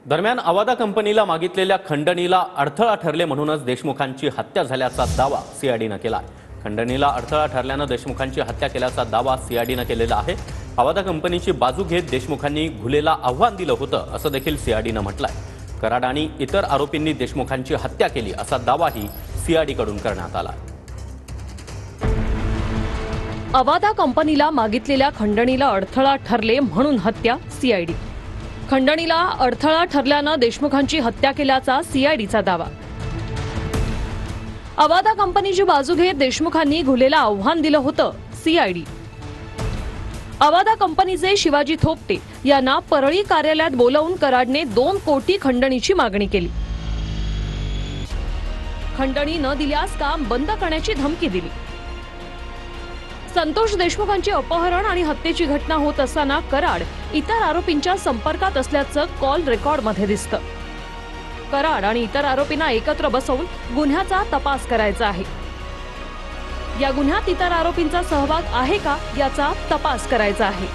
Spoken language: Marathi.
दरम्यान अवादा कंपनीला मागितलेल्या खंडणीला अडथळा ठरले म्हणूनच देशमुखांची हत्या झाल्याचा दावा सीआयडीने केला आहे। खंडणीला अडथळा ठरल्याने देशमुखांची हत्या केल्याचा दावा सीआयडीने केलेला आहे। अवादा कंपनीची बाजू घेत देशमुखांनी घुलेला आव्हान दिलं होतं असं देखील सीआयडीने म्हटलंय। कराड आणि इतर आरोपींनी देशमुखांची हत्या केली असा दावाही सीआयडीकडून करण्यात आला। अवादा कंपनीला मागितलेल्या खंडणीला अडथळा ठरले म्हणून हत्या सीआयडी। खंडणीला अडथळा ठरल्यानं देशमुखांची हत्या केल्याचा सीआयडीचा दावा। अवादा कंपनीची बाजू घेत देशमुखांनी घुलेला आव्हान दिलं होतं सीआयडी। अवादा कंपनीचे शिवाजी थोपटे यांना परळी कार्यालयात बोलावून कराडने 2 कोटी खंडणीची मागणी केली। खंडणी न दिल्यास काम बंद करण्याची धमकी दिली। संतोष देशमुखांची अपहरण आणि हत्येची घटना होत असताना कराड इतर आरोपींच्या संपर्कात असल्याचं कॉल रेकॉर्डमध्ये दिसतं। कराड आणि इतर आरोपींना एकत्र बसवून गुन्ह्याचा तपास करायचा आहे। या गुन्ह्यात इतर आरोपींचा सहभाग आहे का याचा तपास करायचा आहे।